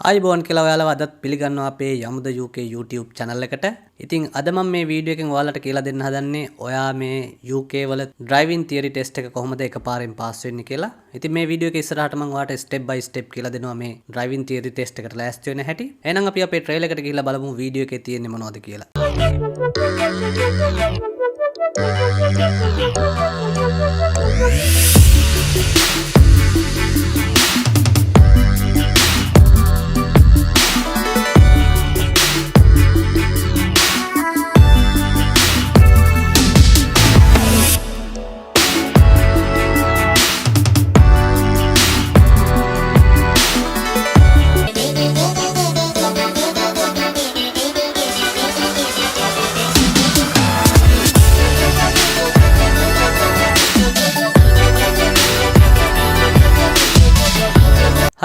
ආයිබෝන් කියලා ඔයාලව අදත් පිළිගන්නවා අපේ යමුද UK YouTube channel එකට. ඉතින් අද මම මේ වීඩියෝ එකෙන් ඔයාලට කියලා දෙන්න හදන්නේ ඔයා මේ UK වල driving theory test එක කොහොමද එකපාරෙන් පාස් වෙන්නේ කියලා. ඉතින් මේ වීඩියෝ එක ඉස්සරහට මම ඔයාලට step by step කියලා දෙනවා මේ driving theory test එකට ලෑස්ති වෙන හැටි. එහෙනම් අපි අපේ trail එකට ගිහිල්ලා බලමු වීඩියෝ එකේ තියෙන්නේ මොනවද කියලා.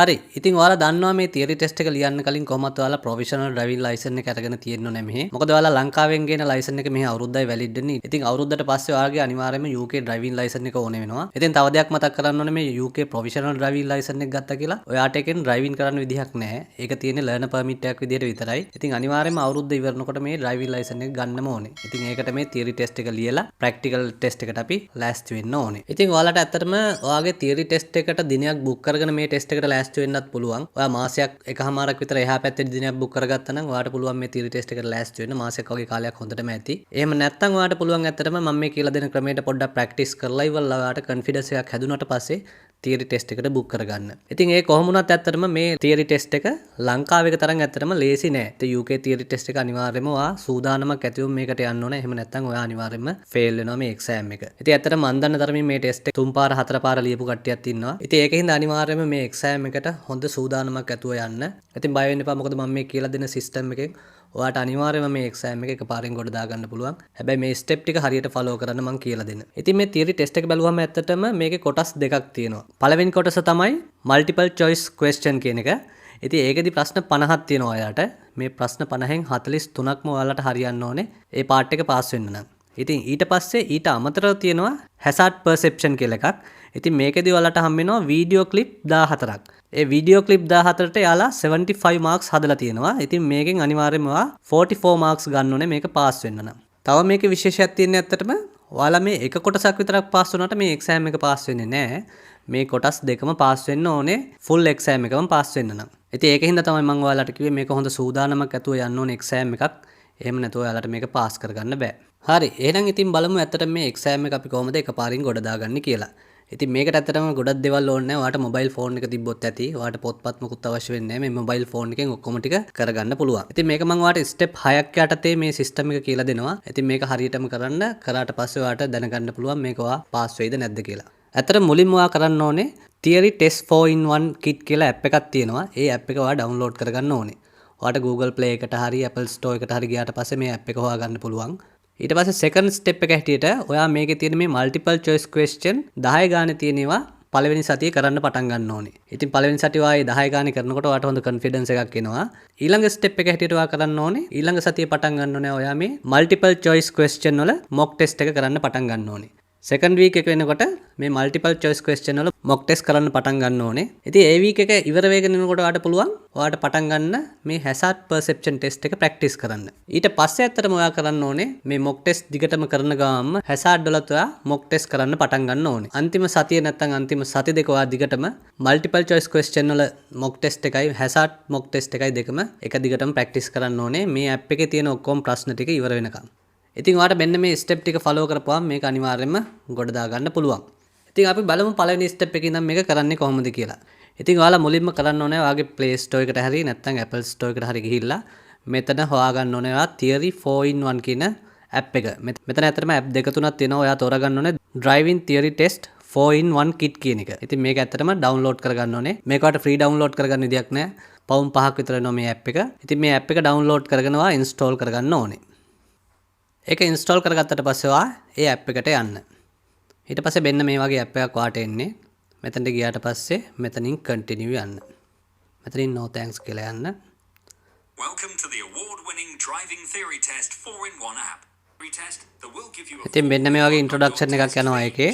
හරි ඉතින් ඔයාලා දන්නවා මේ තියරි ටෙස්ට් එක ලියන්න කලින් කොහොමද ඔයාලා ප්‍රොෆෙෂනල් ඩ්‍රයිවිං ලයිසන් එක අරගෙන තියෙන්න ඕනේ මෙහි. මොකද ඔයාලා ලංකාවෙන් ගේන ලයිසන් එක මෙහි අවුරුද්දයි වැලිඩ් වෙන්නේ. ඉතින් අවුරුද්දට පස්සේ ඔයාලගේ අනිවාර්යයෙන්ම UK ඩ්‍රයිවිං ලයිසන් එක ඕනේ වෙනවා. ඉතින් තව දෙයක් මතක් කරන්න ඕනේ මේ UK ප්‍රොෆෙෂනල් ඩ්‍රයිවිං ලයිසන් එක ගත්තා කියලා ඔයාට එකෙන් ඩ්‍රයිවිං කරන්න විදිහක් නැහැ. ඒක තියෙන්නේ ලර්නර් පර්මිට් එකක් විදිහට විතරයි. ඉතින් අනිවාර්යයෙන්ම අවුරුද්ද ඉවරනකොට මේ ඩ්‍රයිවිං ලයිසන් එක ගන්නම ඕනේ. ඉතින් ඒකට මේ තියරි ටෙස්ට් එක ලියලා ප්‍රැක්ටිකල් ටෙස්ට් එකට අපි ලෑස්ති වෙන්න ඕනේ. ඉතින් ඔයාලට ඇත්තටම ඔයාගේ තියරි ටෙස්ට් එකට දිනයක් බුක් කරගෙන මේ ටෙස්ට් එකට ලෑස්ති වෙන්නත් පුළුවන්. ඔයා මාසයක් එකමාරක් විතර එහා පැත්තේ දිනයක් බුක් කරගත්තා නම් ඔයාට පුළුවන් මේ තියරි ටෙස්ට් එකට ලෑස්ති වෙන්න මාසයක් වගේ කාලයක් හොඳටම ඇති. එහෙම නැත්නම් ඔයාට පුළුවන් ඇත්තටම මම මේ කියලා දෙන ක්‍රමයට පොඩ්ඩක් ප්‍රැක්ටිස් කරලා ඉවරලා ඔයාට කොන්ෆිඩන්ස් එකක් හැදුනට පස්සේ තියරි ටෙස්ට් එකට බුක් කරගන්න. ඉතින් ඒ කොහොම වුණත් ඇත්තටම මේ තියරි ටෙස්ට් එක ලංකාවේ තරම් ඇත්තටම ලේසි නෑ. ඒ UK තියරි ටෙස්ට් එක අනිවාර්යයෙන්ම ඔයා සූදානමක් ඇතිව මේකට යන්න ඕනේ. එහෙම නැත්නම් ඔයා අනිවාර්යයෙන්ම ෆේල් වෙනවා මේ එක්සෑම් එක. ඉතින් ඇත්තටම මම දන්න තරමින් මේ ටෙස්ට් එක 3 පාර 4 පාර ලියපු කට්ටියක් ඉන්නවා. ඉතින් ඒකින්ද අනිවාර්යයෙන්ම මේ එක්සෑම් එකට හොඳ සූදානමක් ඇතුව යන්න. ඉතින් බය වෙන්න එපා. මොකද මම මේ කියලා දෙන සිස්ටම් එකෙන් ඔයාට අනිවාර්යයෙන්ම මේ එක්සෑම් එක එකපාරෙන් ගොඩ දාගන්න පුළුවන්. හැබැයි මේ ස්ටෙප් ටික හරියට ෆලෝ කරන්න මම කියලා දෙන්න. ඉතින් මේ තියරි ටෙස්ට් එක බැලුවම ඇත්තටම මේකේ කොටස් දෙකක් තියෙනවා. පළවෙනි කොටස තමයි multiple choice question කියන එක. ඉතින් ඒකෙදි ප්‍රශ්න 50ක් තියෙනවා ඔයාලට. මේ ප්‍රශ්න 50න් 43ක්ම ඔයාලට හරියන්න ඕනේ. ඒ පාර්ට් එක පාස් වෙන්න නම්. ඉතින් ඊට පස්සේ ඊට අමතරව තියෙනවා hazard perception කියලා එකක්. ඉතින් මේකෙදි ඔයාලට හම්බ වෙනවා වීඩියෝ ක්ලිප් 14ක්. ඒ වීඩියෝ ක්ලිප් 14ට යාලා 75 මාක්ස් හදලා තියෙනවා. ඉතින් මේකෙන් අනිවාර්යයෙන්ම 44 මාක්ස් ගන්න ඕනේ මේක පාස් වෙන්න නම්. තව මේකේ විශේෂයක් තියෙන්නේ ඇත්තටම ඔයාලා මේ එක කොටසක් විතරක් පාස් වුණාට මේ එක්සෑම් එක පාස් වෙන්නේ නැහැ. මේ කොටස් දෙකම පාස් වෙන්න ඕනේ ෆුල් එක්සෑම් එකම පාස් වෙන්න නම්. ඉතින් ඒකින්ද තමයි මම ඔයාලට කිව්වේ මේක හොඳ සූදානමක් ඇතුව යන්න ඕනේ එක්සෑම් එකක්. එහෙම නැතුව ඔයාලට මේක පාස් කරගන්න බෑ. හරි එහෙනම් ඉතින් බලමු ඇත්තටම මේ එක්සෑම් එක අපි කොහොමද එකපාරින් ගොඩ දාගන්නේ කියලා. ඉතින් මේකට ඇත්තටම ගොඩක් දේවල් ඕනේ නැහැ. ඔයාට මොබයිල් ෆෝන් එක තිබ්බොත් ඇති. ඔයාට පොත්පත් මොකුත් අවශ්‍ය වෙන්නේ නැහැ. මේ මොබයිල් ෆෝන් එකෙන් ඔක්කොම ටික කරගන්න පුළුවන්. ඉතින් මේක මම ඔයාට ස්ටෙප් 6ක් යටතේ මේ සිස්ටම් එක කියලා දෙනවා. ඉතින් මේක හරියටම කරන්න කරාට පස්සේ ඔයාට දැනගන්න පුළුවන් මේක ඔයා පාස් වෙයිද නැද්ද කියලා. ඇත්තට මුලින්ම ඔයා කරන්න ඕනේ Theory Test 4-in-1 Kit කියලා ඇප් එකක් තියෙනවා. ඒ ඇප් එක ඔයා ඩවුන්ලෝඩ් කරගන්න ඕනේ. ඔයාට Google Play එකට හරි Apple Store එකට හරි ගියාට පස්සේ මේ ඇප් එක හොයාගන්න පුළුවන්. ඊට පස්සේ සෙකන්ඩ් ස්ටෙප් එක හැටියට ඔයා මේකේ තියෙන මේ මල්ටිපල් චොයිස් ක්වෙස්චන් 10 ගානේ තියෙනවා පළවෙනි සතියේ කරන්න පටන් ගන්න ඕනේ. ඉතින් පළවෙනි සතිය ඔයා 10 ගානේ කරනකොට ඔයාට හොඳ කොන්ෆිඩන්ස් එකක් එනවා. ඊළඟ ස්ටෙප් එක හැටියට ඔයා කරන්න ඕනේ ඊළඟ සතියේ පටන් ගන්න ඕනේ ඔයා මේ මල්ටිපල් චොයිස් ක්වෙස්චන් වල මොක් ටෙස්ට් එක කරන්න පටන් ගන්න ඕනේ. සෙකන්ඩ් වීක් එක වෙනකොට මේ මල්ටිපල් චොයිස් ක්වෙස්චන් වල මොක් ටෙස්ට් කරන්න පටන් ගන්න ඕනේ. ඉතින් ඒ වීක් එක ඉවර වෙගෙන යනකොට ඔයාට පුළුවන් ඔයාට පටන් ගන්න මේ hazard perception test එක ප්‍රැක්ටිස් කරන්න. ඊට පස්සේ ඇත්තටම ඔයා කරන්න ඕනේ මේ මොක් ටෙස්ට් දිගටම කරන ගාමම hazard වලත් ඔයා මොක් ටෙස්ට් කරන්න පටන් ගන්න ඕනේ. අන්තිම සතිය නැත්නම් අන්තිම සති දෙක ඔයා දිගටම මල්ටිපල් චොයිස් ක්වෙස්චන් වල මොක් ටෙස්ට් එකයි hazard මොක් ටෙස්ට් එකයි දෙකම එක දිගටම ප්‍රැක්ටිස් කරන්න ඕනේ. මේ ඇප් එකේ තියෙන ඔක්කොම ප්‍රශ්න ටික ඉවර වෙනකම්. ඉතින් ඔයාට මෙන්න මේ ස්ටෙප් ටික ෆලෝ කරපුවාම මේක අනිවාර්යයෙන්ම ගොඩ දා ගන්න පුළුවන්. ඉතින් අපි බලමු පළවෙනි ස්ටෙප් එකේ ඉඳන් මේක කරන්නේ කොහොමද කියලා. ඉතින් ඔයාලා මුලින්ම කරන්න ඕනේ ඔයාගේ Play Store එකට හරි නැත්නම් Apple Store එකට හරි ගිහිල්ලා මෙතන හොයාගන්න ඕනේ ඔයා Theory 4-in-1 කියන ඇප් එක. මෙතන ඇත්තටම ඇප් දෙක තුනක් තියෙනවා. ඔයා තෝරගන්න ඕනේ Driving Theory Test 4-in-1 Kit කියන එක. ඉතින් මේක ඇත්තටම ඩවුන්ලෝඩ් කරගන්න ඕනේ. මේක ඔයාට ෆ්‍රී ඩවුන්ලෝඩ් කරගන්න විදියක් නැහැ. පවුම් 5ක් විතර වෙනවා මේ ඇප් එක. ඉතින් මේ ඇප් එක ඩවුන්ලෝඩ් කරගෙන ඔයා ඉන්ස්ටෝල් කරගන්න ඕනේ. ඒක ඉන්ස්ටෝල් කරගත්තට පස්සේ ඔයා ඒ ඇප් එකට යන්න. ඊට පස්සේ මෙන්න මේ වගේ ඇප් එකක් ඔයාට එන්නේ. මෙතනට ගියාට පස්සේ මෙතනින් continue යන්න. මෙතනින් no thanks කියලා යන්න. Welcome to the award-winning driving theory test 4-in-1 app. Retest that will give you a ඉතින් මෙන්න මේ වගේ introduction එකක් යනවා ඒකේ.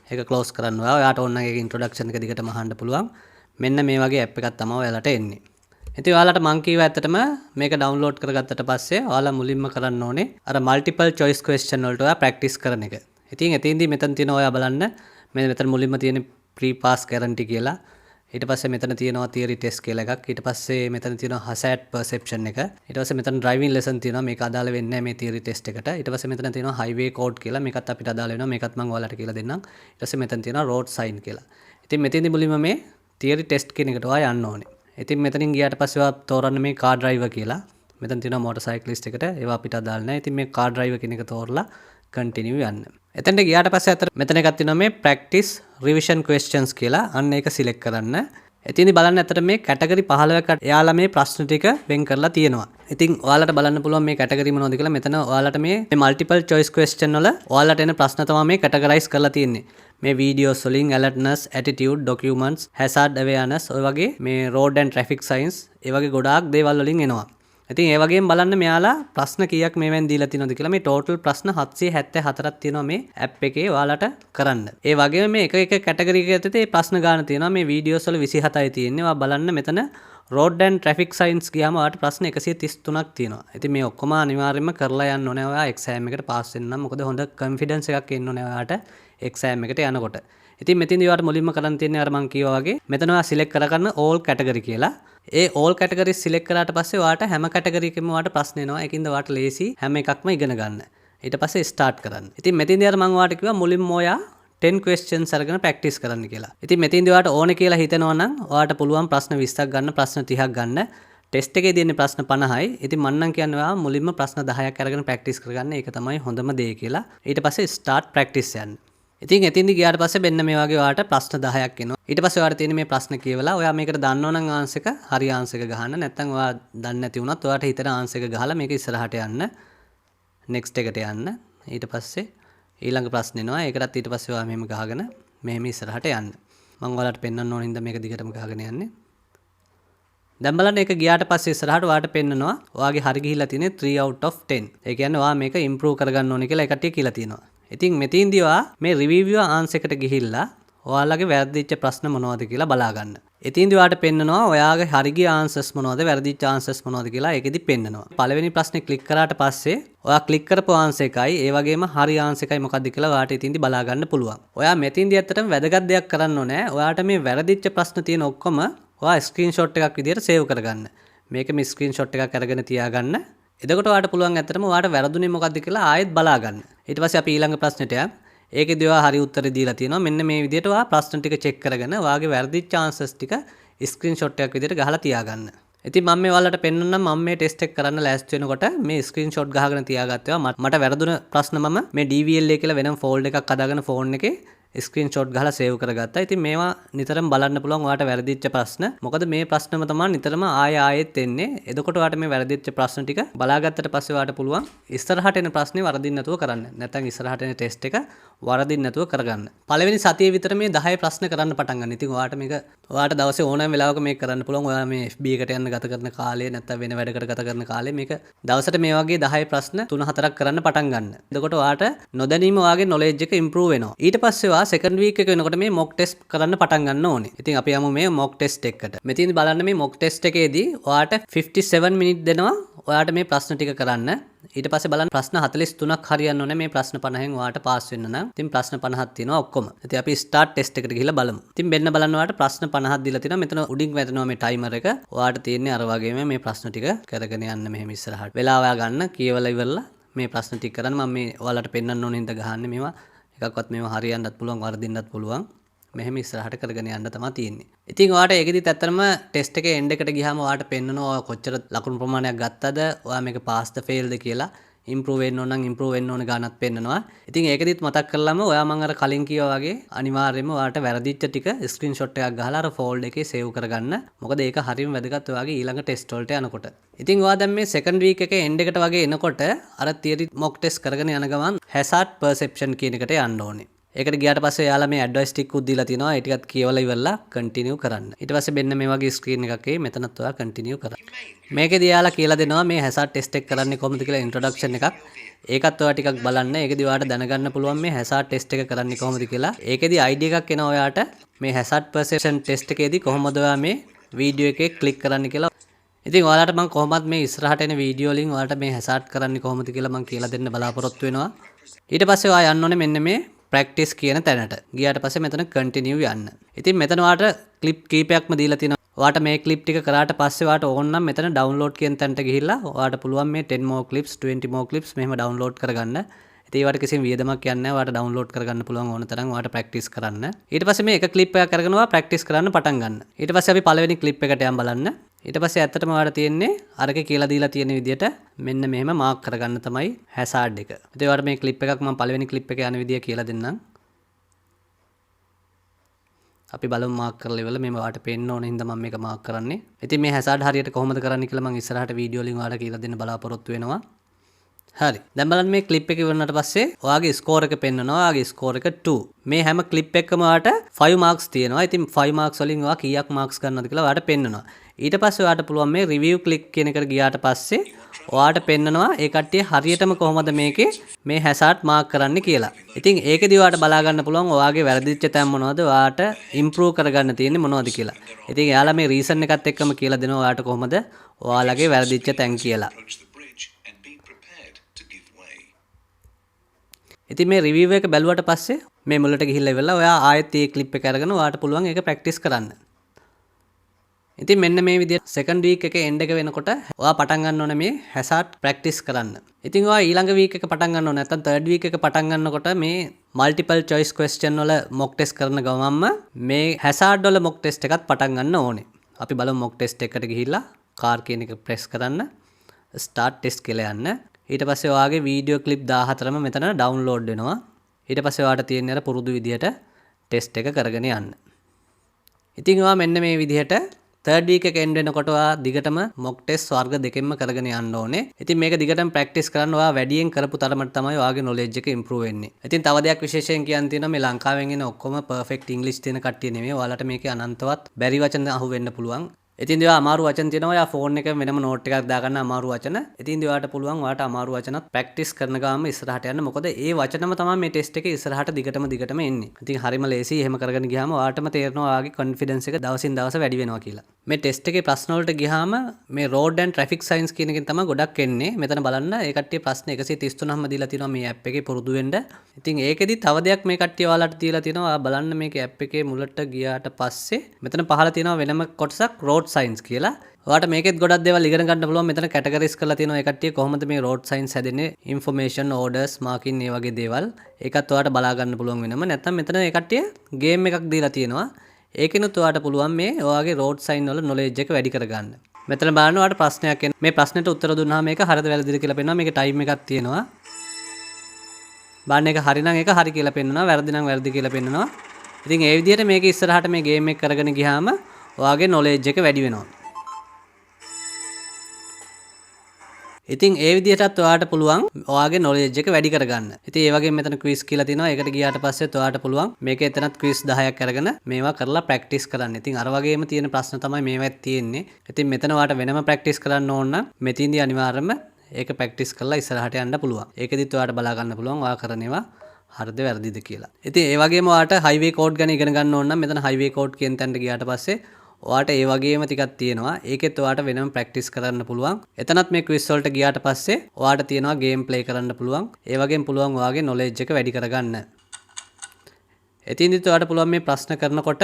ඒක close කරන්න ඔයා. ඔයාට ඕන නම් ඒක introduction එක දිගටම අහන්න පුළුවන්. මෙන්න මේ වගේ ඇප් එකක් තමයි ඔයාලට එන්නේ. ඉතින් ඔයාලට මං කිව්වා ඇත්තටම මේක ඩවුන්ලෝඩ් කරගත්තට පස්සේ ඔයාලා මුලින්ම කරන්න ඕනේ අර මල්ටිපල් චොයිස් ක්වෙස්චන් වලට ඔයා ප්‍රැක්ටිස් කරන එක. ඉතින් එතෙන්දී මෙතන තියෙනවා ඔයා බලන්න මෙතන මුලින්ම තියෙන ප්‍රී පාස් ගැරන්ටි කියලා. ඊට පස්සේ මෙතන තියෙනවා තියරි ටෙස්ට් කියලා එකක්. ඊට පස්සේ මෙතන තියෙනවා හසෑට් පර්සෙප්ෂන් එක. ඊට පස්සේ මෙතන ඩ්‍රයිවිං ලෙසන් තියෙනවා. මේක අදාළ වෙන්නේ නැහැ මේ තියරි ටෙස්ට් එකට. ඊට පස්සේ මෙතන තියෙනවා හයිවේ කෝඩ් කියලා. මේකත් අපිට අදාළ වෙනවා. මේකත් මම ඔයාලට කියලා දෙන්නම්. ඊට පස්සේ මෙතන තියෙනවා රෝඩ් සයින් කියලා. ඉතින් මෙතෙන්දී මුලින්ම මේ තියරි ටෙස්ට් කියන එකට ඔයා යන්න ඕනේ. ඉතින් මෙතනින් ගියාට පස්සේ ඔයා තෝරන්න මේ කාර් ඩ්‍රයිවර් කියලා. මෙතන තියෙනවා මෝටර් සයිකලිස්ට් එකට. ඒවා අපිට අදාළ නැහැ. ඉතින් මේ කාර් ඩ්‍රයිවර් කියන එක තෝරලා කන්ටිනියු යන්න. එතනට ගියාට පස්සේ අතර මෙතන එකක් තියෙනවා මේ ප්‍රැක්ටිස් රිවිෂන් ක්වෙස්චන්ස් කියලා. අන්න ඒක සිලෙක්ට් කරන්න. එතින්දි බලන්න ඇත්තට මේ කැටගරි 15කට එයාලා මේ ප්‍රශ්න ටික වෙන් කරලා තියෙනවා. ඉතින් ඔයාලට බලන්න පුළුවන් මේ කැටගරි මොනවද කියලා. මෙතන ඔයාලට මේ මල්ටිපල් චොයිස් ක්වෙස්චන් වල ඔයාලට එන ප්‍රශ්න තමයි මේ කැටගරයිස් කරලා තියෙන්නේ. මේ වීඩියෝස් වලින් alertness, attitude, documents, hazard awareness ඔය වගේ මේ road and traffic signs ඒ වගේ ගොඩාක් දේවල් වලින් එනවා. ඉතින් ඒ වගේම බලන්න මෙයාලා ප්‍රශ්න කීයක් මේවෙන් දීලා තියෙනවද කියලා. මේ total ප්‍රශ්න 774ක් තියෙනවා මේ app එකේ ඔයාලට කරන්න. ඒ වගේම මේ එක කැටගරි එකකට මේ ප්‍රශ්න ගන්න තියෙනවා. මේ වීඩියෝස් වල 27යි තියෙන්නේ. ඔයා බලන්න මෙතන road and traffic signs ගියාම ඔයාලට ප්‍රශ්න 133ක් තියෙනවා. ඉතින් මේ ඔක්කොම අනිවාර්යයෙන්ම කරලා යන්න ඕනේ ඔයා exam එකට pass වෙන්න නම්. මොකද හොඳ confidence එකක් එන්න ඕනේ ඔයාට exam එකට යනකොට. ඉතින් මෙතෙන්දී ඔයාලට මුලින්ම කරන්න තියෙන්නේ අර මම කිව්වා වගේ මෙතන ඔයා select කරගන්න all category කියලා. ඒ all categories select කරාට පස්සේ ඔයාට හැම category එකෙම ඔයාට ප්‍රශ්න එනවා. ඒකින්ද ඔයාට ලේසි හැම එකක්ම ඉගෙන ගන්න. ඊට පස්සේ start කරන්න. ඉතින් මෙතෙන්දී අර මම ඔයාට කිව්වා මුලින්ම ඔයා 10 questions අරගෙන practice කරන්න කියලා. ඉතින් මෙතෙන්දී ඔයාට ඕනේ කියලා හිතනවා නම් ඔයාට පුළුවන් ප්‍රශ්න 20ක් ගන්න, ප්‍රශ්න 30ක් ගන්න. ටෙස්ට් එකේ තියෙන ප්‍රශ්න 50යි. ඉතින් මම නම් කියන්නේ ඔයා මුලින්ම ප්‍රශ්න 10ක් අරගෙන practice කරගන්න. ඒක තමයි හොඳම දේ කියලා. ඊට පස්සේ start practice යන්න. ඉතින් එතින්දි ගියාට පස්සේ මෙන්න මේ වගේ ඔයාට ප්‍රශ්න 10ක් එනවා. ඊට පස්සේ ඔයාට තියෙන මේ ප්‍රශ්න කියවලා ඔයා මේකට දන්නව නම් ආන්සර් එක හරි ආන්සර් එක ගහන්න. නැත්නම් ඔයා දන්නේ නැති වුණත් ඔයාට හිතන ආන්සර් එක ගහලා මේක ඉස්සරහට යන්න. next එකට යන්න. ඊට පස්සේ ඊළඟ ප්‍රශ්න එනවා. ඒකටත් ඊට පස්සේ ඔයා මෙහෙම ගහගෙන මෙහෙම ඉස්සරහට යන්න. මම ඔයාලට පෙන්වන්න ඕන හින්දා මේක දිගටම ගහගෙන යන්නේ. දැන් බලන්න ඒක ගියාට පස්සේ ඉස්සරහට ඔයාට පෙන්නනවා ඔයාගේ හරි ගිහිල්ලා තියෙන්නේ 3 out of 10. ඒ කියන්නේ ඔයා මේක improve කරගන්න ඕනේ කියලා ඒකට කියලා තියෙනවා. ඉතින් මෙතෙන්දී ඔයා මේ review answer එකට ගිහිල්ලා ඔයාලගේ වැරදිච්ච ප්‍රශ්න මොනවද කියලා බලා ගන්න. එතෙන්දී ඔයාට පෙන්නනවා ඔයාගේ හරි ගිය answers මොනවද වැරදිච්ච answers මොනවද කියලා ඒකෙදි පෙන්නනවා. පළවෙනි ප්‍රශ්නේ ක්ලික් කරාට පස්සේ ඔයා ක්ලික් කරපු answer එකයි ඒ වගේම හරි answer එකයි මොකක්ද කියලා ඔයාට එතෙන්දී බලා ගන්න පුළුවන්. ඔයා මෙතෙන්දී ඇත්තටම වැදගත් දෙයක් කරන්න ඕනේ. ඔයාට මේ වැරදිච්ච ප්‍රශ්න තියෙන ඔක්කොම ඔයා ස්ක්‍රීන්ෂොට් එකක් විදිහට සේව් කරගන්න. මේක මේ ස්ක්‍රීන්ෂොට් එකක් අරගෙන තියාගන්න. එතකොට ඔයාට පුළුවන් ඇත්තටම ඔයාට වැරදුනේ මොකද්ද කියලා ආයෙත් බලා ගන්න. ඊට පස්සේ අපි ඊළඟ ප්‍රශ්නෙට යමු. ඒකෙදී ඔයා හරි උත්තරේ දීලා තියෙනවා. මෙන්න මේ විදිහට ඔයා ප්‍රශ්න ටික චෙක් කරගෙන ඔයාගේ වැරදිච්ච ආන්සර්ස් ටික ස්ක්‍රීන්ෂොට් එකක් විදිහට ගහලා තියාගන්න. ඉතින් මම මේ ඔයාලට පෙන්වන්නම් මම මේ ටෙස්ට් එක කරන්න ලෑස්ති වෙනකොට මේ ස්ක්‍රීන්ෂොට් ගහගෙන තියාගත්තා. මට වැරදුන ප්‍රශ්න මම මේ DVLA කියලා වෙනම ෆෝල්ඩර් එකක් හදාගෙන ෆෝන් එකේ ස්ක්‍රීන්ෂොට් ගහලා සේව් කරගත්තා. ඉතින් මේවා නිතරම බලන්න පුළුවන් ඔයාට වැරදිච්ච ප්‍රශ්න. මොකද මේ ප්‍රශ්නම තමයි නිතරම ආයෙත් එන්නේ. එතකොට ඔයාට මේ වැරදිච්ච ප්‍රශ්න ටික බලාගත්තට පස්සේ ඔයාට පුළුවන් ඉස්සරහට එන ප්‍රශ්නේ වරදින්න නැතුව කරන්න. නැත්නම් ඉස්සරහට එන ටෙස්ට් එක වරදින්න නැතුව කරගන්න. පළවෙනි සතියේ විතර මේ 10 ප්‍රශ්න කරන්න පටන් ගන්න. ඉතින් ඔයාට මේක ඔයාට දවසේ ඕනෑම වෙලාවක මේක කරන්න පුළුවන්. ඔයා මේ FB එකට යන්න ගත කරන කාලේ නැත්නම් වෙන වැඩකට ගත කරන කාලේ මේක දවසට මේ වගේ 10 ප්‍රශ්න 3-4ක් කරන්න පටන් ගන්න. එතකොට ඔයාට නොදැනීම ඔයාගේ knowledge එක improve වෙනවා. ඊට පස්සේ second week එක වෙනකොට මේ mock test කරන්න පටන් ගන්න ඕනේ. ඉතින් අපි යමු මේ mock test එකකට. මෙතනදී බලන්න මේ mock test එකේදී ඔයාට 57 minute දෙනවා ඔයාට මේ ප්‍රශ්න ටික කරන්න. ඊට පස්සේ බලන්න ප්‍රශ්න 43ක් හරියන්න ඕනේ මේ ප්‍රශ්න 50න් ඔයාට පාස් වෙන්න නම්. ඉතින් ප්‍රශ්න 50ක් තියෙනවා ඔක්කොම. ඉතින් අපි start test එකට ගිහිල්ලා බලමු. ඉතින් මෙන්න බලන්න ඔයාට ප්‍රශ්න 50ක් දීලා තියෙනවා. මෙතන උඩින් වැටෙනවා මේ timer එක. ඔයාට තියෙන්නේ අර වගේම මේ ප්‍රශ්න ටික කරගෙන යන්න මෙහෙම ඉස්සරහට. වෙලාව ගන්න කියවලා ඉවරලා මේ ප්‍රශ්න ටික කරන්න මම මේ ඔයාලට පෙන්වන්න ඕනේ හින්දා ගහන්නේ මේවා. එකක්වත් මේවා හරියන්නත් පුළුවන් වරදින්නත් පුළුවන්. මෙහෙම ඉස්සරහට කරගෙන යන්න තමයි තියෙන්නේ. ඉතින් ඔයාට ඒකෙදිත් ඇත්තටම ටෙස්ට් එකේ එන්ඩ් එකට ගියාම ඔයාට පෙන්නනවා ඔයා කොච්චර ලකුණු ප්‍රමාණයක් ගත්තද, ඔයා මේක පාස්ද ෆේල්ද කියලා. ඉම්ප්‍රූව් වෙන්න ඕන නම් ඉම්ප්‍රූව් වෙන්න ඕන ගානක් පෙන්නනවා. ඉතින් ඒකෙදිත් මතක් කරලම ඔයා මම අර කලින් කිව්වා වගේ අනිවාර්යයෙන්ම ඔයාට වැරදිච්ච ටික ස්ක්‍රීන්ෂොට් එකක් ගහලා අර ෆෝල්ඩර් එකේ සේව් කරගන්න. මොකද ඒක හරියම වැදගත් ඔයාගේ ඊළඟ ටෙස්ට් වලට යනකොට. ඉතින් ඔයා දැන් මේ සෙකන්ඩ් වීක් එකේ එන්ඩ් එකට වගේ එනකොට අර තියරි මොක් ටෙස්ට් කරගෙන යන ගමන් hazard perception කියන එකට යන්න ඕනේ. ඒකට ගියාට පස්සේ යාලා මේ ඇඩ්වයිස් ටික උත් දීලා තිනවා. ඒ ටිකත් කියවලා ඉවරලා කන්ටිනියු කරන්න. ඊට පස්සේ මෙන්න මේ වගේ ස්ක්‍රීන් එකක් එයි. මෙතනත් ඔයා කන්ටිනියු කරන්න. මේකෙදී යාලා කියලා දෙනවා මේ හැසාඩ් ටෙස්ට් එක කරන්නේ කොහොමද කියලා ඉන්ට්‍රොඩක්ෂන් එකක්. ඒකත් ඔයා ටිකක් බලන්න. ඒකෙදී ඔයාට දැනගන්න පුළුවන් මේ හැසාඩ් ටෙස්ට් එක කරන්නේ කොහොමද කියලා. ඒකෙදී ID එකක් එනවා ඔයාට මේ හැසාඩ් පර්සෙප්ෂන් ටෙස්ට් එකේදී කොහොමද ඔයා මේ වීඩියෝ එකේ ක්ලික් කරන්න කියලා. ඉතින් ඔයාලට මම කොහොමත් මේ ඉස්සරහට එන වීඩියෝ වලින් ඔයාලට මේ හැසාඩ් කරන්නේ කොහොමද කියලා මම කියලා දෙන්න බලාපොරොත්තු වෙනවා. ඊට පස්සේ ඔයා යන්න ඕනේ මෙන්න මේ ප්‍රැක්ටිස් කියන තැනට. ගියාට පස්සේ මෙතන කන්ටිනියු යන්න. ඉතින් මෙතන ඔයාට ක්ලිප් කීපයක්ම දීලා තිනවා. ඔයාට මේ ක්ලිප් ටික කරාට පස්සේ ඔයාට ඕන නම් මෙතන ඩවුන්ලෝඩ් කියන තැනට ගිහිල්ලා ඔයාට පුළුවන් මේ 10 more clips 20 more clips මෙහෙම ඩවුන්ලෝඩ් කරගන්න. ඉතින් ඒවට කිසිම වියදමක් යන්නේ නැහැ. ඔයාට ඩවුන්ලෝඩ් කරගන්න පුළුවන් ඕන තරම් ඔයාට ප්‍රැක්ටිස් කරන්න. ඊට පස්සේ මේ එක ක්ලිප් එකක් අරගෙන ඔයා ප්‍රැක්ටිස් කරන්න පටන් ගන්න. ඊට පස්සේ අපි පළවෙනි ක්ලිප් එකට යන් බලන්න. ඊට පස්සේ ඇත්තටම ඔයාලට තියෙන්නේ අරකේ කියලා දීලා තියෙන විදිහට මෙන්න මෙහෙම මාක් කරගන්න තමයි හැසාඩ් එක. ඉතින් ඔයාලට මේ ක්ලිප් එකක් මම පළවෙනි ක්ලිප් එකේ යන විදිය කියලා දෙන්නම්. අපි බලමු මාක් කරලා ඉවරලා මේව ඔයාලට පේන්න ඕන හින්දා මම මේක මාක් කරන්නේ. ඉතින් මේ හැසාඩ් හරියට කොහොමද කරන්නේ කියලා මම ඉස්සරහට වීඩියෝ වලින් ඔයාලට කියලා දෙන්න බලාපොරොත්තු වෙනවා. හරි. දැන් බලන්න මේ ක්ලිප් එක ඉවරනට පස්සේ ඔයාගේ ස්කෝර් එක පෙන්නනවා. ඔයාගේ ස්කෝර් එක 2. මේ හැම ක්ලිප් එකකම ඔයාට 5 මාක්ස් තියෙනවා. ඉතින් 5 මාක්ස් වලින් ඔයා කීයක් මාක්ස් ගන්නවද කියලා ඔයාට පෙන්නනවා. ඊට පස්සේ ඔයාට පුළුවන් මේ රිවිව් ක්ලික් කියන එකට ගියාට පස්සේ ඔයාට පෙන්නනවා ඒ කට්ටිය හරියටම කොහොමද මේකේ මේ හැසාඩ් මාක් කරන්න කියලා. ඉතින් ඒකෙදී ඔයාට බලා ගන්න පුළුවන් ඔයාගේ වැරදිච්ච තැන් මොනවද, ඔයාට ඉම්ප්‍රූව් කරගන්න තියෙන්නේ මොනවද කියලා. ඉතින් එයාලා මේ රීසන් එකත් එක්කම කියලා දෙනවා ඔයාට කොහොමද ඔයාලගේ වැරදිච්ච තැන් කියලා. ඉතින් මේ රිවිව් එක බැලුවට පස්සේ මේ මුලට ගිහිල්ලා ඉවරලා ඔයා ආයෙත් මේ ක්ලිප් එක අරගෙන ඔයාට පුළුවන් ඒක ප්‍රැක්ටිස් කරන්න. ඉතින් මෙන්න මේ විදිහට සෙකන්ඩ් වීක් එකේ එන්ඩ් එක වෙනකොට ඔයා පටන් ගන්න ඕනේ මේ හැසාඩ් ප්‍රැක්ටිස් කරන්න. ඉතින් ඔයා ඊළඟ වීක් එක පටන් ගන්න ඕනේ නැත්නම් තර්ඩ් වීක් එක පටන් ගන්නකොට මේ මල්ටිපල් චොයිස් ක්වෙස්චන් වල මොක් ටෙස්ට් කරන ගමන්ම මේ හැසාඩ් වල මොක් ටෙස්ට් එකත් පටන් ගන්න ඕනේ. අපි බලමු මොක් ටෙස්ට් එකට ගිහිල්ලා කාර් කියන එක ප්‍රෙස් කරන්න. ස්ටාර්ට් ටෙස්ට් කියලා යන්න. ඊට පස්සේ ඔයාගේ වීඩියෝ ක්ලිප් 14ම මෙතන ඩවුන්ලෝඩ් වෙනවා. ඊට පස්සේ ඔයාට තියෙන්නේ අර පුරුදු විදිහට ටෙස්ට් එක කරගෙන යන්න. ඉතින් ඔයා මෙන්න මේ විදිහට තර්ඩ් වීක් එක එන්ඩ් වෙනකොට ඔයා දිගටම මොක් ටෙස්ට් වර්ග දෙකෙන්ම කරගෙන යන්න ඕනේ. ඉතින් මේක දිගටම ප්‍රැක්ටිස් කරන්න ඔයා වැඩියෙන් කරපු තරමට තමයි ඔයාගේ නොලෙජ් එක ඉම්ප්‍රූව් වෙන්නේ. ඉතින් තව දෙයක් විශේෂයෙන් කියන්න තියෙනවා මේ ලංකාවෙන් එන ඔක්කොම පර්ෆෙක්ට් ඉංග්‍රීසි තියෙන කට්ටිය නෙමෙයි. ඔයාලට මේකේ අනන්තවත් බැරි වචන අහු වෙන්න පුළුවන්. ඉතින් ඔයා අමාරු වචන තියෙනවා. ඔයා ෆෝන් එක වෙනම නෝට් එකක් දාගන්න අමාරු වචන. ඉතින් ඔයාට පුළුවන් ඔයාට අමාරු වචනත් ප්‍රැක්ටිස් කරන ගාම ඉස්සරහට යන්න. මොකද ඒ වචනම තමයි මේ ටෙස්ට් එකේ ඉස්සරහට දිගටම එන්නේ. ඉතින් හරිම ලේසි. එහෙම කරගෙන ගියාම ඔයාටම තේරෙනවා ඔයාගේ කොන්ෆිඩන්ස් එක දවසින් දවස වැඩි වෙනවා කියලා. මේ ටෙස්ට් එකේ ප්‍රශ්න වලට ගියාම මේ රෝඩ් ඇන්ඩ් ට්‍රැෆික් සයන්ස් කියන එකෙන් තමයි ගොඩක් එන්නේ. මෙතන බලන්න ඒ කට්ටිය ප්‍රශ්න 133ම දීලා තිනවා මේ ඇප් එකේ පුරුදු වෙන්න. ඉතින් ඒකෙදි තව දෙයක් මේ කට්ටිය ඔයාලට දීලා තිනවා. ඔයා බලන්න මේකේ ඇප් එකේ මුලට ගියාට පස්සේ මෙතන පහළ තියෙනවා වෙනම කොටසක් රෝඩ් සයන්ස් කියලා. ඔයාට මේකෙත් ගොඩක් දේවල් ඉගෙන ගන්න පුළුවන්. මෙතන කැටගරිස් කරලා තියෙනවා ඒ කට්ටිය කොහොමද මේ රෝඩ් සයන්ස් හැදෙන්නේ, ඉන්ෆර්මේෂන්, ඕඩර්ස්, මාකින් මේ වගේ දේවල්. ඒකත් ඔයාට බලා ගන්න පුළුවන් වෙනම. නැත්නම් මෙතන ඒ කට්ටිය ගේම් එකක් දීලා තියෙනවා. ඒකෙනුත් ඔයාට පුළුවන් මේ ඔයාගේ රෝඩ් සයින් වල නොලෙජ් එක වැඩි කරගන්න. මෙතන බලන්න ඔයාට ප්‍රශ්නයක් එන. මේ ප්‍රශ්නෙට උත්තර දුන්නාම මේක හරිද වැරදිද කියලා පෙන්නනවා. මේකේ ටයිම් එකක් තියෙනවා. බලන්න ඒක හරි නම් ඒක හරි කියලා පෙන්නනවා. වැරදි නම් වැරදි කියලා පෙන්නනවා. ඉතින් ඒ විදිහට මේක ඉස්සරහට මේ ගේම් එක කරගෙන ගියාම ඔයාගේ නොලෙජ් එක වැඩි වෙනවා. ඉතින් ඒ විදිහටත් ඔයාට පුළුවන් ඔයාගේ නොලෙජ් එක වැඩි කරගන්න. ඉතින් ඒ වගේම මෙතන ක්විස් කියලා තියෙනවා. ඒකට ගියාට පස්සෙත් ඔයාට පුළුවන් මේකේ එතනත් ක්විස් 10ක් අරගෙන මේවා කරලා ප්‍රැක්ටිස් කරන්න. ඉතින් අර වගේම තියෙන ප්‍රශ්න තමයි මේවත් තියෙන්නේ. ඉතින් මෙතන ඔයාට වෙනම ප්‍රැක්ටිස් කරන්න ඕන නම් මෙතින්දී අනිවාර්යයෙන්ම ඒක ප්‍රැක්ටිස් කරලා ඉස්සරහට යන්න පුළුවන්. ඒකෙදිත් ඔයාට බලා ගන්න පුළුවන් ඔයා කරන ඒවා හරිද වැරදිද කියලා. ඉතින් ඒ වගේම ඔයාට හයිවේ කෝඩ් ගැන ඉගෙන ගන්න ඕන නම් මෙතන හයිවේ කෝඩ් කියන තැනට ගියාට පස්සේ ඔයාට ඒ වගේම ටිකක් තියෙනවා. ඒකෙත් ඔයාට වෙනම ප්‍රැක්ටිස් කරන්න පුළුවන්. එතනත් මේ ක්විස් වලට ගියාට පස්සේ ඔයාට තියෙනවා ගේම් ප්ලේ කරන්න පුළුවන්. ඒ වගේම පුළුවන් ඔයාගේ නොලෙජ් එක වැඩි කරගන්න. එතින්දිත් ඔයාට පුළුවන් මේ ප්‍රශ්න කරනකොට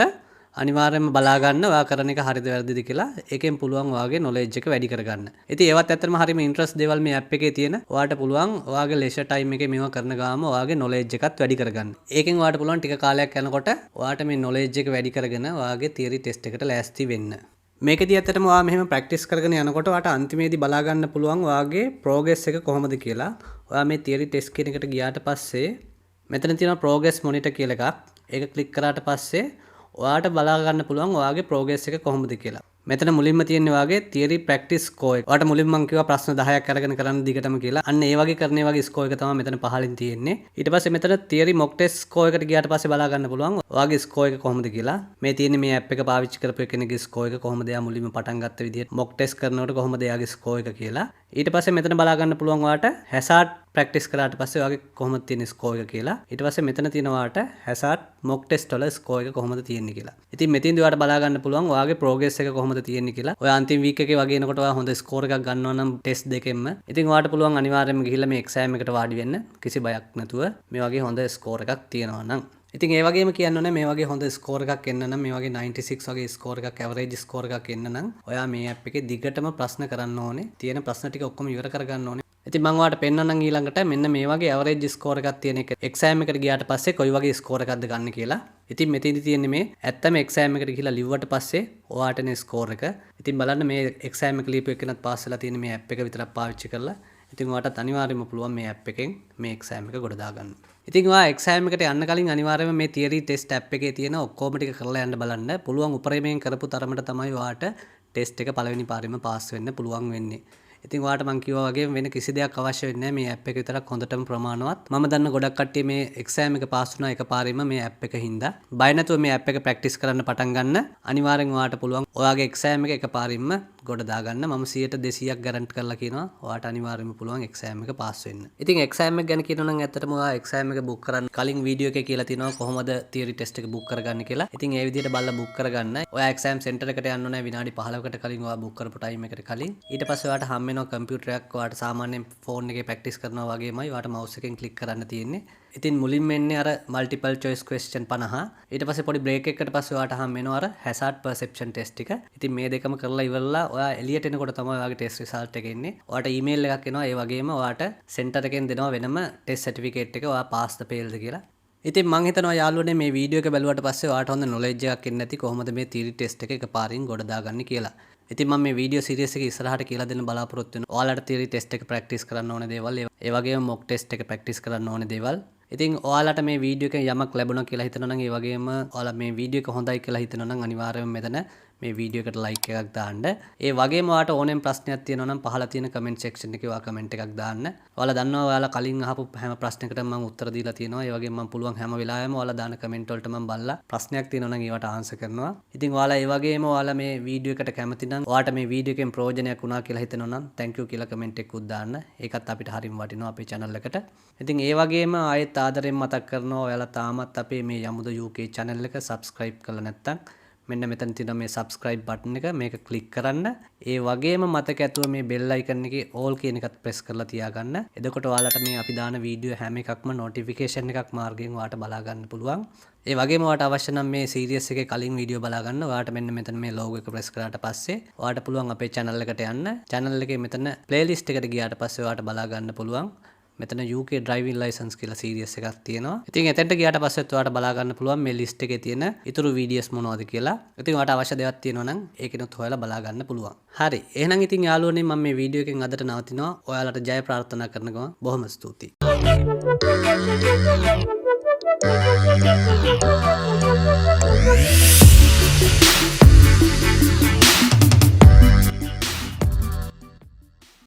අනිවාර්යයෙන්ම බලා ගන්න ඔයා කරන එක හරිද වැරදිද කියලා. ඒකෙන් පුළුවන් ඔයාගේ නොලෙජ් එක වැඩි කරගන්න. ඉතින් ඒවත් ඇත්තටම හරිම ඉන්ට්‍රස්ට් දේවල් මේ ඇප් එකේ තියෙන. ඔයාට පුළුවන් ඔයාගේ ලෙෂර් ටයිම් එකේ මේවා කරන ගාම ඔයාගේ නොලෙජ් එකත් වැඩි කරගන්න. ඒකෙන් ඔයාට පුළුවන් ටික කාලයක් යනකොට ඔයාට මේ නොලෙජ් එක වැඩි කරගෙන ඔයාගේ තියරි ටෙස්ට් එකට ලෑස්ති වෙන්න. මේකදී ඇත්තටම ඔයා මෙහෙම ප්‍රැක්ටිස් කරගෙන යනකොට ඔයාට අන්තිමේදී බලා ගන්න පුළුවන් ඔයාගේ ප්‍රෝග්‍රස් එක කොහොමද කියලා. ඔයා මේ තියරි ටෙස්ට් කියන එකට ගියාට පස්සේ මෙතන තියෙනවා ප්‍රෝග්‍රස් මොනිටර් කියලා එකක්. ඒක ක්ලික් කරාට පස්සේ ඔයාට බලා ගන්න පුළුවන් ඔයාගේ ප්‍රෝග්‍රස් එක කොහොමද කියලා. මෙතන මුලින්ම තියෙන්නේ වාගේ තියරි ප්‍රැක්ටිස් ස්කෝර් එක. ඔයාලට මුලින්ම මම කිව්වා ප්‍රශ්න 10ක් අරගෙන කරන්න දිගටම කියලා. අන්න ඒ වගේ කරන ඒ වගේ ස්කෝර් එක තමයි මෙතන පහලින් තියෙන්නේ. ඊට පස්සේ මෙතන තියරි මොක් ටෙස්ට් ස්කෝර් එකට ගියාට පස්සේ බලා ගන්න පුළුවන් ඔයාගේ ස්කෝර් එක කොහොමද කියලා. මේ තියෙන්නේ මේ ඇප් එක පාවිච්චි කරපු කෙනෙක්ගේ ස්කෝර් එක කොහොමද එයා මුලින්ම පටන් ගත්ත විදිහට මොක් ටෙස්ට් කරනකොට කොහොමද එයාගේ ස්කෝර් එක කියලා. ඊට පස්සේ මෙතන බලා ගන්න පුළුවන් ඔයාලට හැසාඩ් ප්‍රැක්ටිස් කරාට පස්සේ ඔයාගේ කොහොමද තියෙන ස්කෝර් එක කියලා. ඊට පස්සේ මෙතන තියෙනවා ඔයාලට හැසාඩ් මොක් ටෙස්ට් වල ස්කෝර් එක කොහොමද තියෙන්නේ කියලා. ඉතින් මෙතෙන්දී ඔයාලට බලා ගන්න පුළුවන් ඔයාගේ ප්‍රෝග්‍රස් එක කොහොමද තියෙන්නේ කියලා. ඔයා අන්තිම වීක් එකේ වගේ එනකොට ඔයා හොඳ ස්කෝර් එකක් ගන්නවා නම් ටෙස්ට් දෙකෙන්ම. ඉතින් ඔයාලට පුළුවන් අනිවාර්යයෙන්ම ගිහිල්ලා මේ එක්සෑම් එකට වාඩි වෙන්න කිසි බයක් නැතුව මේ වගේ හොඳ ස්කෝර් එකක් තියෙනවා නම්. ඉතින් ඒ වගේම කියන්න ඕනේ මේ වගේ හොඳ ස්කෝර් එකක් එන්න නම් මේ වගේ 96 වගේ ස්කෝර් එකක් ඇවරේජ් ස්කෝර් එකක් එන්න නම් ඔයා මේ ඇප් එකේ දිගටම ප්‍රශ්න කරන්න ඕනේ. තියෙන ප්‍රශ්න ටික ඔක්කොම ඉවර කරගන්න ඕනේ. ඉතින් මම ඔයාලට පෙන්නන්නම් ඊළඟට මෙන්න මේ වගේ ඇවරේජ් ස්කෝර් එකක් තියෙන එක එක්සෑම් එකට ගියාට පස්සේ කොයි වගේ ස්කෝර් එකක්ද ගන්න කියලා. ඉතින් මෙතෙන්දි තියෙන්නේ මේ ඇත්තම එක්සෑම් එකට ගිහිලා ලිව්වට පස්සේ ඔයාට එන ස්කෝර් එක. ඉතින් බලන්න මේ එක්සෑම් එක ලියපු එකනත් පාස් වෙලා තියෙන මේ ඇප් එක විතරක් පාවිච්චි කරලා. ඉතින් ඔයාටත් අනිවාර්යයෙන්ම පුළුවන් මේ ඇප් එකෙන් මේ එක්සෑම් එක ගොඩ දාගන්න. ඉතින් ඔයා එක්සෑම් එකට යන්න කලින් අනිවාර්යයෙන්ම මේ තියරි ටෙස්ට් ඇප් එකේ තියෙන ඔක්කොම ටික කරලා යන්න බලන්න. පුළුවන් උපරිමයෙන් කරපු තරමට තමයි ඔයාට ටෙස්ට් එක පළවෙනි පාරෙම පාස් වෙන්න පුළුවන් වෙන්නේ. ඉතින් ඔයාලට මම කිව්වා වගේ වෙන කිසි දෙයක් අවශ්‍ය වෙන්නේ නැහැ මේ ඇප් එක විතරක් හොඳටම ප්‍රමාණවත්. මම දන්න ගොඩක් කට්ටිය මේ එක්සෑම් එක පාස් වුණා එකපාරෙම මේ ඇප් එක හින්දා. බය නැතුව මේ ඇප් එක ප්‍රැක්ටිස් කරන්න පටන් ගන්න. අනිවාර්යෙන් ඔයාලට පුළුවන් ඔයාගේ එක්සෑම් එක එකපාරින්ම ගොඩ දාගන්න. මම 100% ගැරන්ටි කරලා කියනවා ඔයාලට අනිවාර්යෙන්ම පුළුවන් එක්සෑම් එක පාස් වෙන්න. ඉතින් එක්සෑම් එක ගැන කියනවා නම් ඇත්තටම ඔයා එක්සෑම් එක බුක් කරන්න කලින් වීඩියෝ එකේ කියලා තියෙනවා කොහොමද තියරි ටෙස්ට් එක බුක් කරගන්න කියලා. ඉතින් ඒ විදිහට බලලා බුක් කරගන්න. ඔයා එක්සෑම් සෙන්ටර් එකට යන්න ඕනේ විනාඩි 15කට කලින් ඔයා බුක් කරපු ටයිම් එකට කලින්. ඊට පස්සේ ඔයාට හම් වෙනවා කම්පියුටරයක් ඔයාට සාමාන්‍යයෙන් ෆෝන් එකේ ප්‍රැක්ටිස් කරනවා වගේමයි ඔයාට මවුස් එකෙන් ක්ලික් කරන්න තියෙන්නේ. ඉතින් මුලින්ම එන්නේ අර මල්ටිපල් චොයිස් ක්වෙස්චන් 50. ඊට පස්සේ පොඩි බ්‍රේක් එකකට පස්සේ ඔයාට හම් වෙනවා අර හැසාඩ් පර්සෙප්ෂන් ටෙස්ට් එක. ඉතින් මේ දෙකම කරලා ඉවරලා ඔයා එළියට එනකොට තමයි ඔයාගේ ටෙස්ට් රිසල්ට් එක එන්නේ. ඔයාට ඊමේල් එකක් එනවා. ඒ වගේම ඔයාට සෙන්ටර් එකෙන් දෙනවා වෙනම ටෙස්ට් සර්ටිෆිකේට් එක ඔයා පාස් ද ෆේල්ද කියලා. ඉතින් මම හිතනවා යාළුවනේ මේ වීඩියෝ එක බැලුවට පස්සේ ඔයාට හොඳ නොලෙජ් එකක් එන්නේ නැති කොහොමද මේ තියරි ටෙස්ට් එක එකපාරින් ගොඩ දාගන්නේ කියලා. ඉතින් මම මේ වීඩියෝ සීරීස් එක ඉස්සරහට කියලා දෙන්න බලාපොරොත්තු වෙනවා. ඔයාලට තියරි ටෙස්ට් එක ප්‍රැක්ටිස් කරන්න ඕන දේවල්, ඒ වගේම මොක් ටෙස්ට් එක ප්‍රැක්ටිස් කරන්න ඕන දේවල්. ඉතින් ඔයාලට මේ වීඩියෝ එකෙන් යමක් ලැබුණා කියලා හිතනවා නම් ඒ වගේම ඔයාලා මේ වීඩියෝ එක හොඳයි කියලා හිතනවා නම් අනිවාර්යයෙන්ම මෙතන මේ වීඩියෝ එකට ලයික් එකක් දාන්න. ඒ වගේම ඔයාලට ඕනෙම ප්‍රශ්නයක් තියෙනවා නම් පහළ තියෙන කමෙන්ට් සෙක්ෂන් එකේ ඔයා කමෙන්ට් එකක් දාන්න. ඔයාලා දන්නවා ඔයාලා කලින් අහපු හැම ප්‍රශ්නයකටම මම උත්තර දීලා තියෙනවා. ඒ වගේම මම පුළුවන් හැම වෙලාවෙම ඔයාලා දාන කමෙන්ට් වලට මම බලලා ප්‍රශ්නයක් තියෙනවා නම් ඒවට ආන්සර් කරනවා. ඉතින් ඔයාලා ඒ වගේම ඔයාලා මේ වීඩියෝ එකට කැමති නම් ඔයාට මේ වීඩියෝ එකෙන් ප්‍රයෝජනයක් වුණා කියලා හිතනවා නම් thank you කියලා කමෙන්ට් එකකුත් දාන්න. ඒකත් අපිට හරිම වටිනවා අපේ channel එකට. ඉතින් ඒ වගේම ආයෙත් ආදරෙන් මතක් කරනවා ඔයාලා තාමත් අපේ මේ යමුද UK channel එක subscribe කරලා නැත්නම් මෙන්න මෙතන තියෙන මේ subscribe button එක මේක click කරන්න. ඒ වගේම මතක ඇතුව මේ bell icon එකේ all කියන එකත් press කරලා තියාගන්න. එතකොට ඔයාලට මේ අපි දාන වීඩියෝ හැම එකක්ම notification එකක් මාර්ගයෙන් ඔයාලට බලා ගන්න පුළුවන්. ඒ වගේම ඔයාලට අවශ්‍ය නම් මේ series එකේ කලින් වීඩියෝ බලා ගන්න. ඔයාලට මෙන්න මෙතන මේ logo එක press කරාට පස්සේ ඔයාලට පුළුවන් අපේ channel එකට යන්න. channel එකේ මෙතන playlist එකට ගියාට පස්සේ ඔයාලට බලා ගන්න පුළුවන්. මෙතන UK driving license කියලා series එකක් තියෙනවා. ඉතින් එතෙන්ට ගියාට පස්සෙත් ඔයාලට බලා ගන්න පුළුවන් මේ list එකේ තියෙන ඊතුරු videos මොනවද කියලා. ඉතින් ඔයාලට අවශ්‍ය දේවල් තියෙනවා නම් ඒකිනුත් හොයලා බලා ගන්න පුළුවන්. හරි. එහෙනම් ඉතින් යාළුවනේ මම මේ වීඩියෝ එකෙන් අදට නවතිනවා. ඔයාලට ජය ප්‍රාර්ථනා කරනවා. බොහොම ස්තුතියි.